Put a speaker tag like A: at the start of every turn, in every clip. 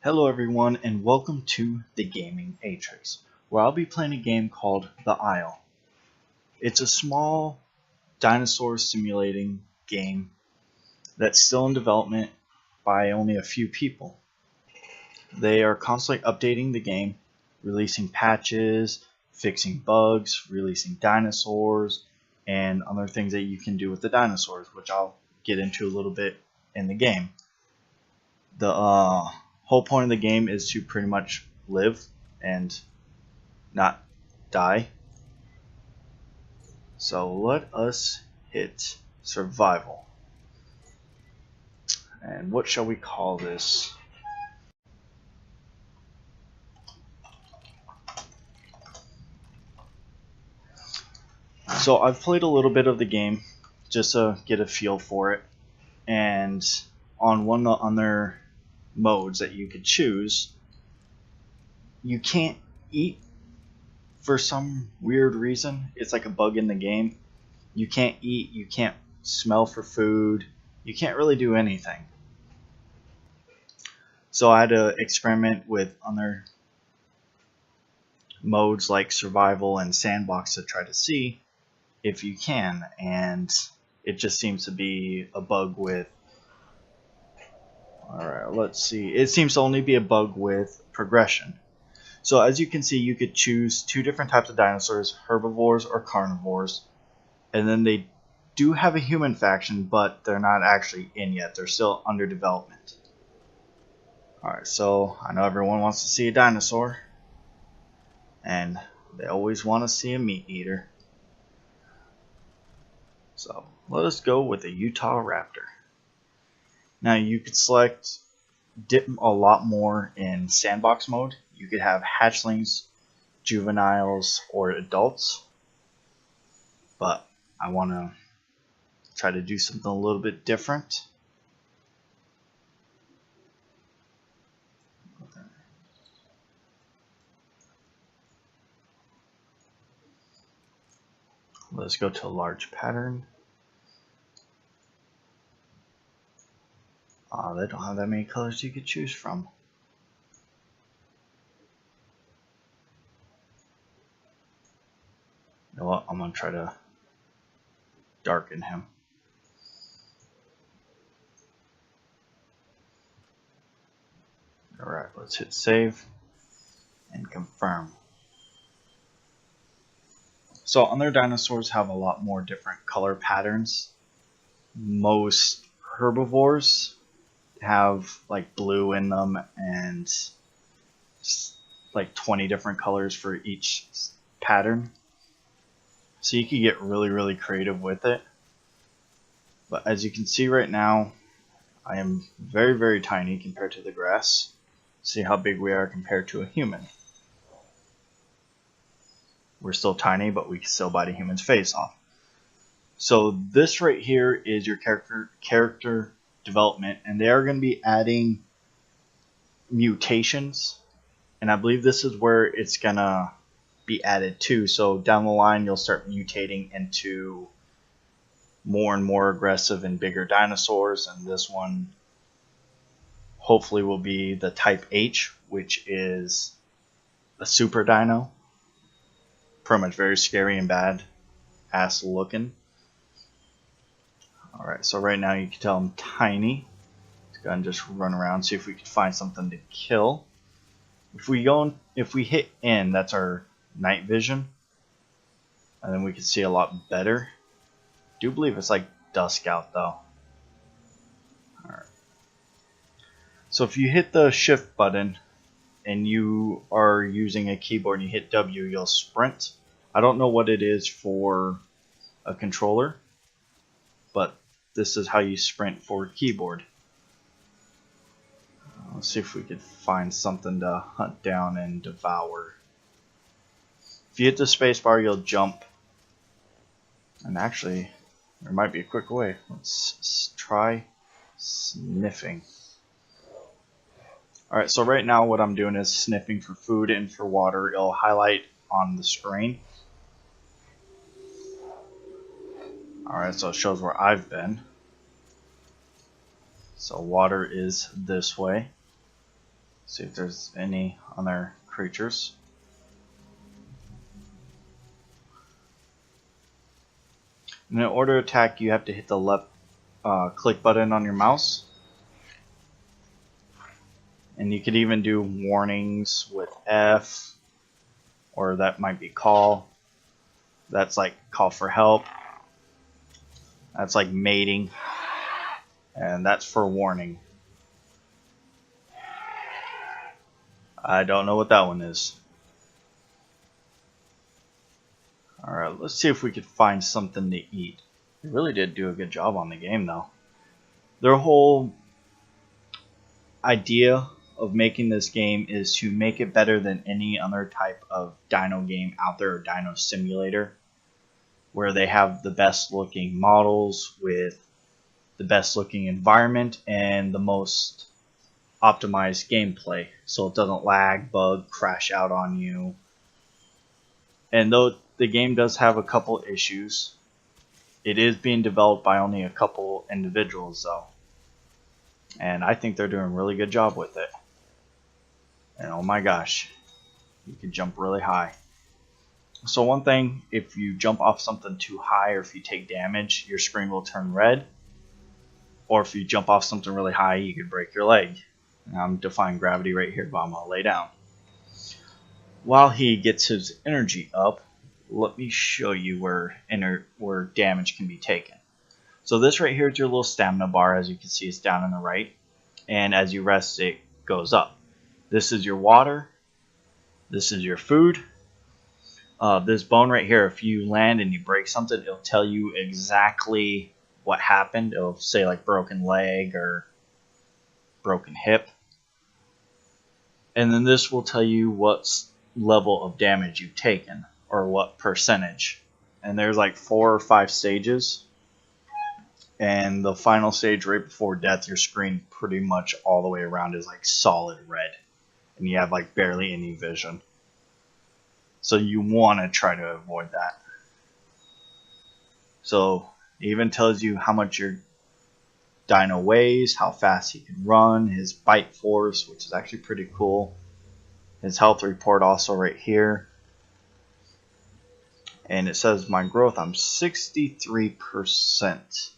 A: Hello everyone and welcome to the Gaming Atrix, where I'll be playing a game called The Isle. It's a small dinosaur simulating game that's still in development by only a few people. They are constantly updating the game, releasing patches, fixing bugs, releasing dinosaurs, and other things that you can do with the dinosaurs, which I'll get into a little bit in the game. The whole point of the game is to pretty much live and not die. So let us hit survival. And what shall we call this? So I've played a little bit of the game just to get a feel for it, and on one of the other modes that you could choose, you can't eat for some weird reason. It's like a bug in the game. You can't eat, you can't smell for food, you can't really do anything. So I had to experiment with other modes like survival and sandbox to try to see if you can, and it just seems to be a bug with Alright, let's see. It seems to only be a bug with progression. So as you can see, you could choose two different types of dinosaurs, herbivores or carnivores. And then they do have a human faction, but they're not actually in yet. They're still under development. Alright, so I know everyone wants to see a dinosaur. And they always want to see a meat eater. So let us go with a Utah Raptor. Now you could select a lot more in sandbox mode. You could have hatchlings, juveniles, or adults. But I want to try to do something a little bit different. Let's go to a large pattern. They don't have that many colors you could choose from. You know what? I'm going to try to darken him. Alright, let's hit save and confirm. So other dinosaurs have a lot more different color patterns. Most herbivores have like blue in them and like 20 different colors for each pattern. So you can get really creative with it. But as you can see right now, I am very tiny compared to the grass. See how big we are compared to a human. We're still tiny, but we can still bite a human's face off. So this right here is your character development, and they are going to be adding mutations, and I believe this is where it's going to be added to. So down the line you'll start mutating into more and more aggressive and bigger dinosaurs, and this one hopefully will be the type H, which is a super dino. Pretty much very scary and bad ass looking. Alright, so right now you can tell I'm tiny. Let's go ahead and just run around, see if we can find something to kill. If we hit N, that's our night vision, and then we can see a lot better. I do believe it's like dusk out though. Alright. So if you hit the shift button and you are using a keyboard and you hit W, you'll sprint. I don't know what it is for a controller, but this is how you sprint for a keyboard. Let's see if we could find something to hunt down and devour. If you hit the spacebar, you'll jump. And actually, there might be a quick way. Let's try sniffing. Alright, so right now what I'm doing is sniffing for food and for water. It'll highlight on the screen. Alright, so it shows where I've been. So water is this way. See if there's any other creatures. And in order to attack, you have to hit the left click button on your mouse. And you could even do warnings with F, or that might be call. That's like call for help. That's like mating. And that's for warning. I don't know what that one is. Alright, let's see if we could find something to eat. They really did do a good job on the game though. Their whole idea of making this game is to make it better than any other type of dino game out there, or dino simulator, where they have the best looking models with the best looking environment and the most optimized gameplay, so it doesn't lag, bug, crash out on you. And though the game does have a couple issues, it is being developed by only a couple individuals though, and I think they're doing a really good job with it. And oh my gosh, you can jump really high. So one thing, if you jump off something too high or if you take damage, your screen will turn red. Or if you jump off something really high, you could break your leg. And I'm defying gravity right here, but I'm going to lay down. While he gets his energy up, let me show you where damage can be taken. So this right here is your little stamina bar. As you can see, it's down on the right. And as you rest, it goes up. This is your water. This is your food. This bone right here, if you land and you break something, it'll tell you exactly what happened. It'll say like broken leg or broken hip. And then this will tell you what level of damage you've taken, or what percentage. And there's like 4 or 5 stages. And the final stage right before death, your screen pretty much all the way around is like solid red. And you have like barely any vision. So you want to try to avoid that. So it even tells you how much your dino weighs, how fast he can run, his bite force, which is actually pretty cool. His health report also right here. And it says my growth, I'm 63%.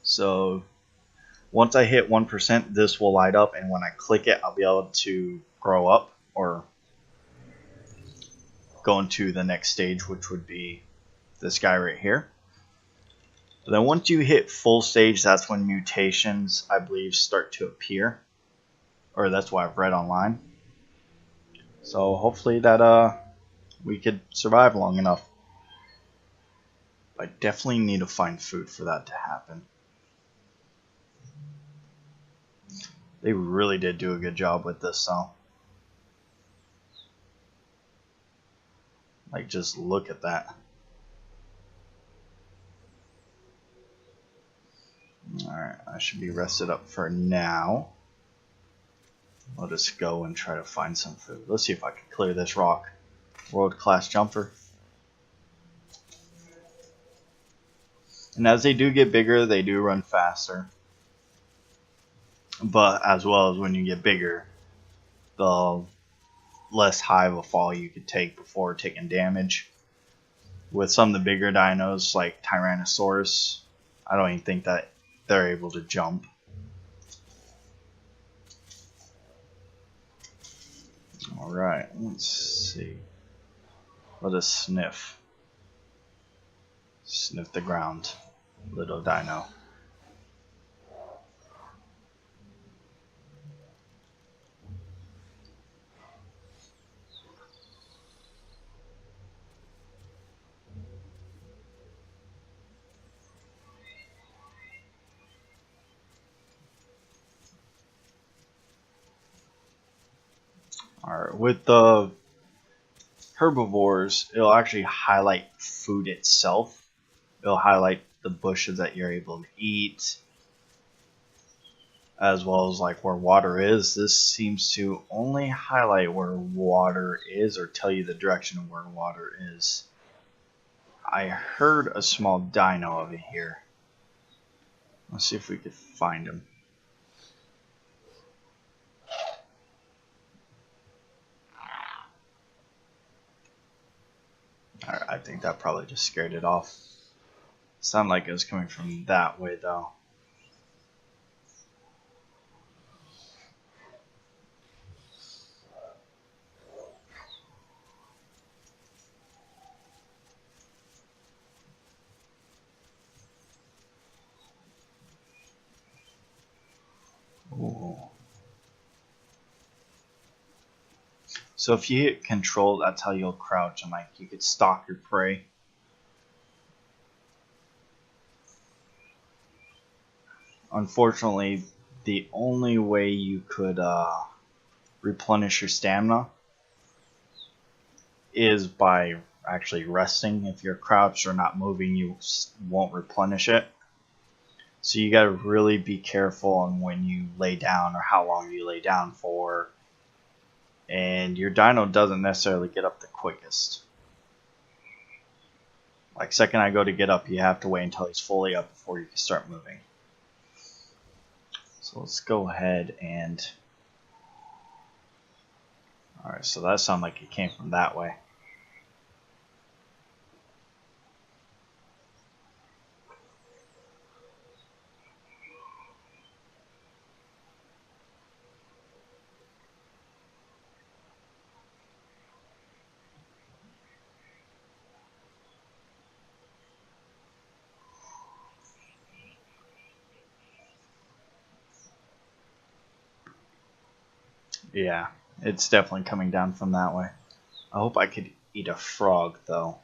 A: So once I hit 1%, this will light up, and when I click it, I'll be able to grow up or go into the next stage, which would be this guy right here. But then once you hit full stage, that's when mutations, I believe, start to appear. Or that's what I've read online. So hopefully that we could survive long enough. But I definitely need to find food for that to happen. They really did do a good job with this, though. Like, just look at that. Alright, I should be rested up for now. I'll just go and try to find some food. Let's see if I can clear this rock. World class jumper. And as they do get bigger, they do run faster. But as well as when you get bigger, the less high of a fall you could take before taking damage. With some of the bigger dinos like Tyrannosaurus, I don't even think that they're able to jump. Alright, let's see. Let us sniff. Sniff the ground, little dino. Alright, with the herbivores, it'll actually highlight food itself. It'll highlight the bushes that you're able to eat, as well as like where water is. This seems to only highlight where water is, or tell you the direction of where water is. I heard a small dino over here. Let's see if we could find him. Alright, I think that probably just scared it off. Sounded like it was coming from that way though. Ooh. So if you hit control, that's how you'll crouch and like you could stalk your prey. Unfortunately, the only way you could replenish your stamina is by actually resting. If you're crouched or not moving, you won't replenish it. So you got to really be careful on when you lay down or how long you lay down for. And your dino doesn't necessarily get up the quickest. Like second I go to get up, you have to wait until he's fully up before you can start moving. So let's go ahead and... Alright, so that sounded like it came from that way. Yeah, it's definitely coming down from that way. I hope I could eat a frog, though.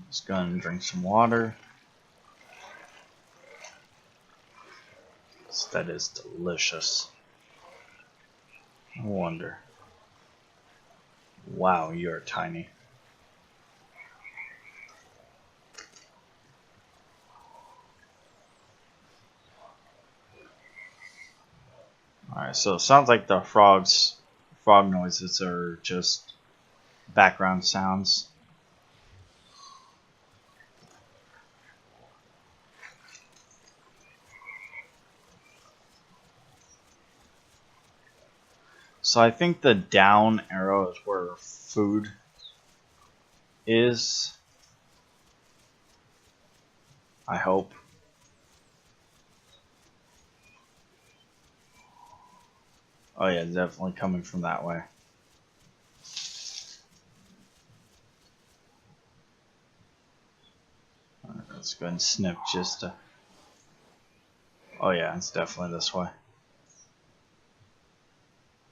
A: Let's go and drink some water. That is delicious. No wonder. Wow, you are tiny. Alright, so it sounds like the frog noises are just background sounds. So I think the down arrow is where food is. I hope. Oh yeah, definitely coming from that way. Alright, let's go and sniff just to... Oh yeah, it's definitely this way.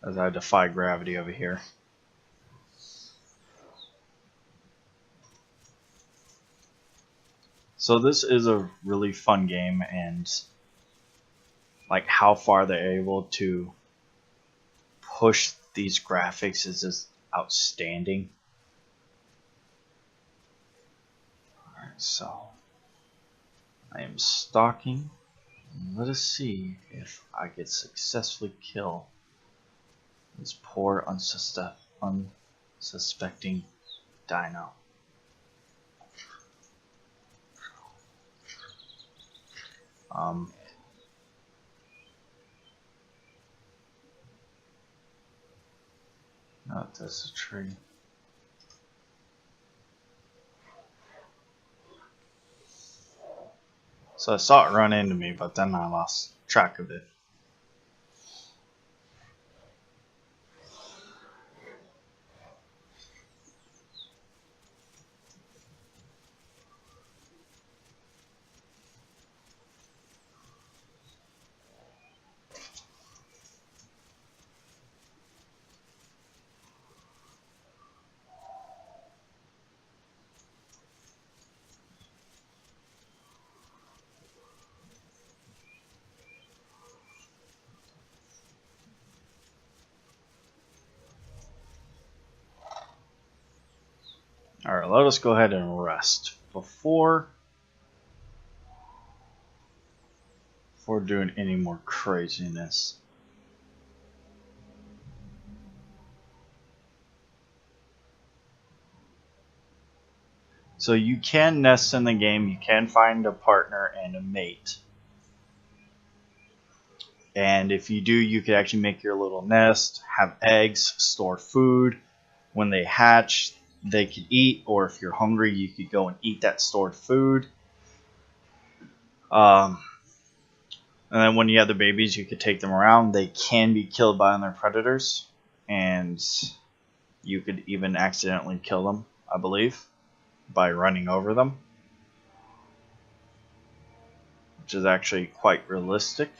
A: As I defy gravity over here. So this is a really fun game, and like how far they're able to push these graphics is just outstanding. Alright, so I am stalking. Let us see if I could successfully kill this poor unsuspecting dino. No, that's a tree. So I saw it run into me, but then I lost track of it. Alright, let us go ahead and rest before before doing any more craziness. So you can nest in the game, you can find a partner and a mate. And if you do, you could actually make your little nest, have eggs, store food. When they hatch, they could eat, or if you're hungry, you could go and eat that stored food. And then when you have the babies, you could take them around. They can be killed by other predators, and you could even accidentally kill them, I believe, by running over them, which is actually quite realistic.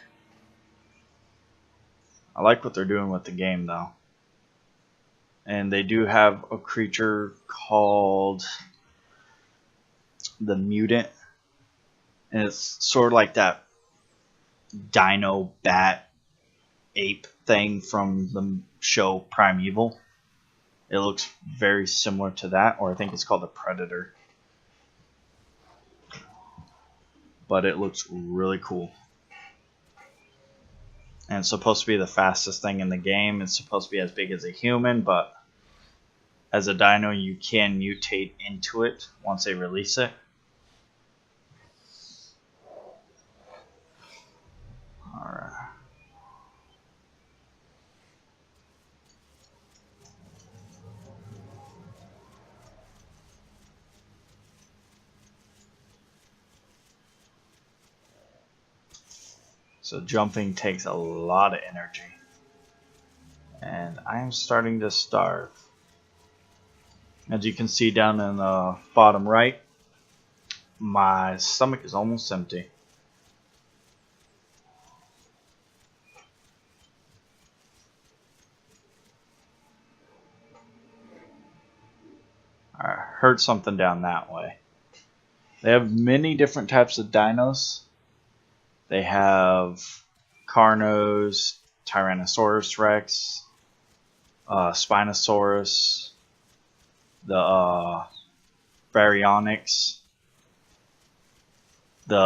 A: I like what they're doing with the game, though. And they do have a creature called the Mutant, and it's sort of like that dino bat ape thing from the show Primeval. It looks very similar to that, or I think it's called the Predator. But it looks really cool. And it's supposed to be the fastest thing in the game. It's supposed to be as big as a human, but as a dino, you can mutate into it once they release it. Alright. So jumping takes a lot of energy. And I am starting to starve. As you can see down in the bottom right, my stomach is almost empty. I heard something down that way. They have many different types of dinos. They have Carnos, Tyrannosaurus Rex, Spinosaurus, the Baryonyx, the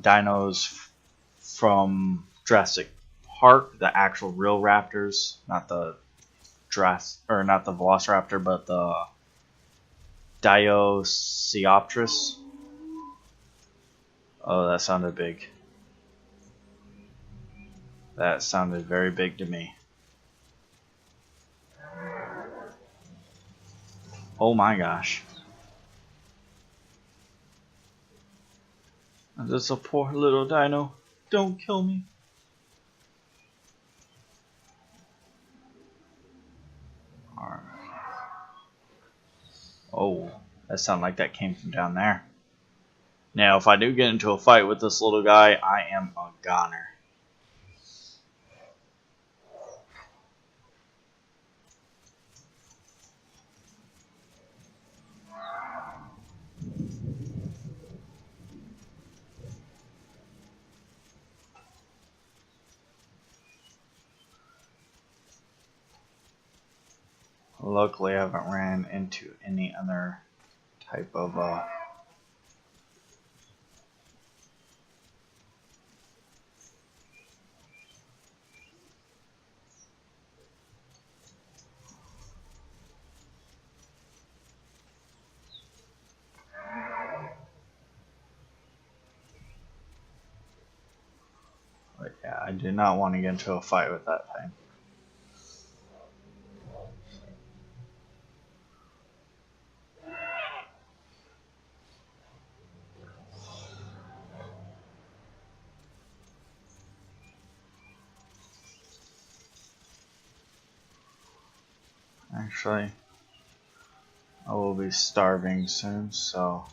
A: dinos from Jurassic Park, the actual real raptors, not the Velociraptor, but the Diocioptrus. Oh, that sounded big. That sounded very big to me. Oh my gosh. This is a poor little dino. Don't kill me. Alright. Oh, that sounded like that came from down there. Now, if I do get into a fight with this little guy, I am a goner. Luckily, I haven't ran into any other type of but yeah, I do not want to get into a fight with that thing. Actually, I will be starving soon, so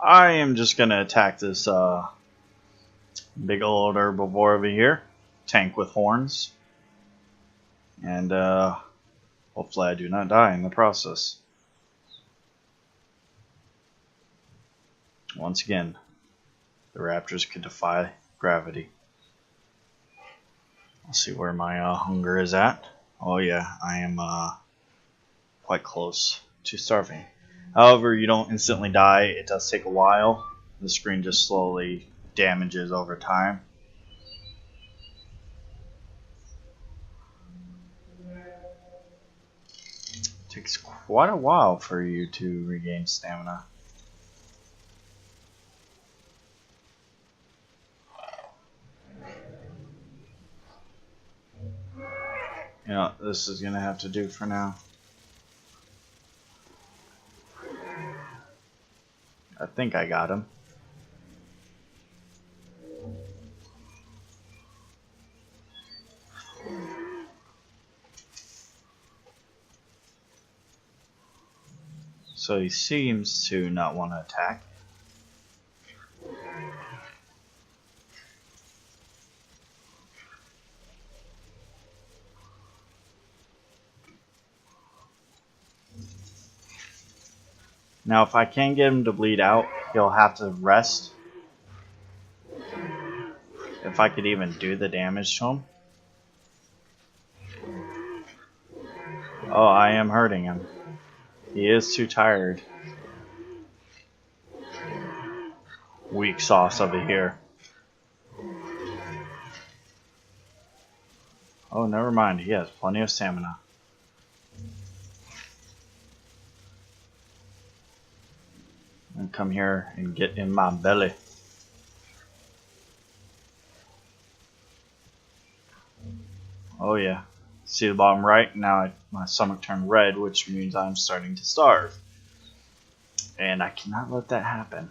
A: I am just gonna attack this big old herbivore over here, tank with horns, and hopefully I do not die in the process. Once again, The raptors could defy gravity. Let's see where my hunger is at. Oh yeah, I am quite close to starving. However, you don't instantly die. It does take a while. The screen just slowly damages over time. It takes quite a while for you to regain stamina. You know, this is gonna have to do for now. I think I got him. So he seems to not want to attack. Now if I can get him to bleed out, he'll have to rest. If I could even do the damage to him. Oh, I am hurting him. He is too tired. Weak sauce over here. Oh, never mind. He has plenty of stamina. And come here and get in my belly. Oh yeah. See the bottom right? Now my stomach turned red, which means I'm starting to starve. And I cannot let that happen.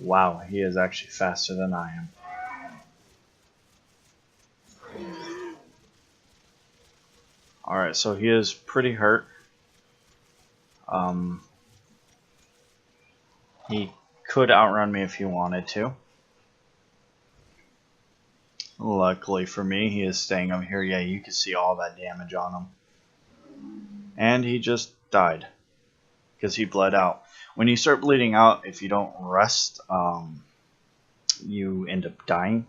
A: Wow, he is actually faster than I am. Alright, so he is pretty hurt. He could outrun me if he wanted to. Luckily for me, he is staying over here. Yeah, you can see all that damage on him. And he just died. Because he bled out. When you start bleeding out, if you don't rest, you end up dying.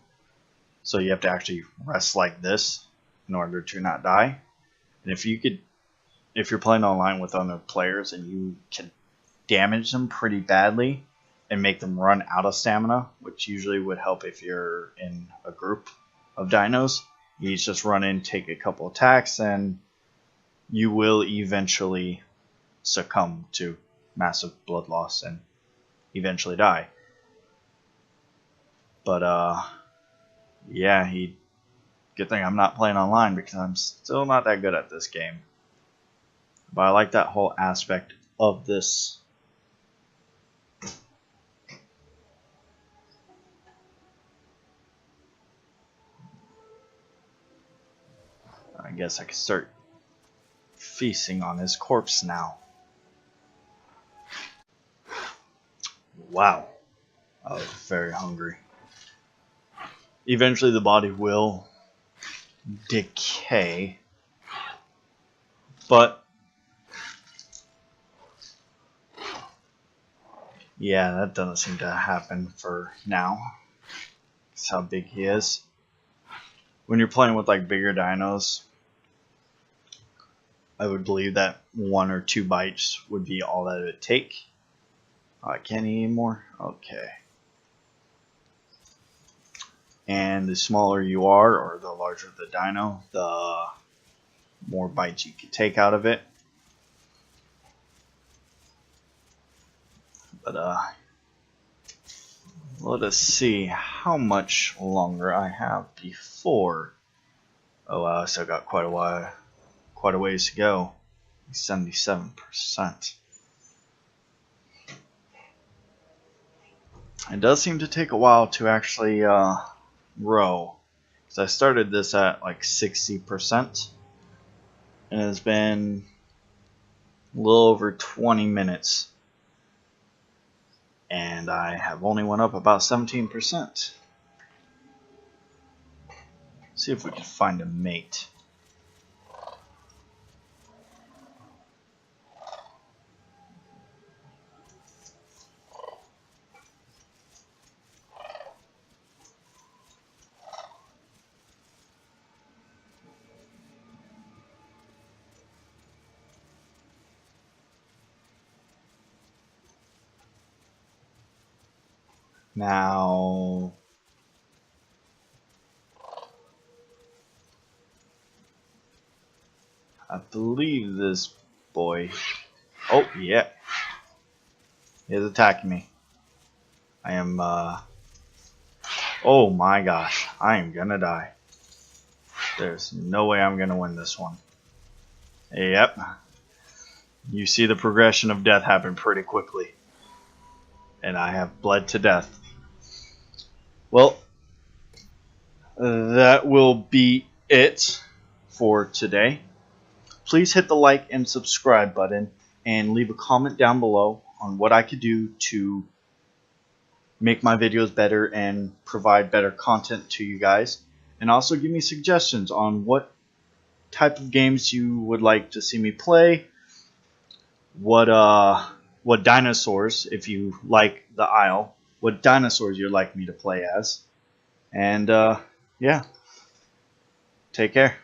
A: So you have to actually rest like this in order to not die. And if you're playing online with other players and you can damage them pretty badly and make them run out of stamina, which usually would help if you're in a group of dinos, you just run in, take a couple attacks, and you will eventually succumb to massive blood loss and eventually die. But yeah, good thing I'm not playing online because I'm still not that good at this game. But I like that whole aspect of this. I guess I can start feasting on his corpse now. Wow. I was very hungry. Eventually the body will decay. But yeah, that doesn't seem to happen for now. That's how big he is. When you're playing with like bigger dinos, I would believe that 1 or 2 bites would be all that it would take. Oh, I can't eat anymore? Okay. And the smaller you are, or the larger the dino, the more bites you can take out of it. But let us see how much longer I have before. Oh wow, I still got quite a ways to go. 77%. It does seem to take a while to actually row. Because I started this at like 60%. And it's been a little over 20 minutes. And I have only went up about 17%. See if we can find a mate. Now, I believe this boy. Oh, yeah. He's attacking me. I am, oh my gosh. I am gonna die. There's no way I'm gonna win this one. Yep. You see the progression of death happen pretty quickly. And I have bled to death. Well, that will be it for today. Please hit the like and subscribe button and leave a comment down below on what I could do to make my videos better and provide better content to you guys. And also give me suggestions on what type of games you would like to see me play. What dinosaurs, if you like the Isle, what dinosaurs you'd like me to play as. And yeah, take care.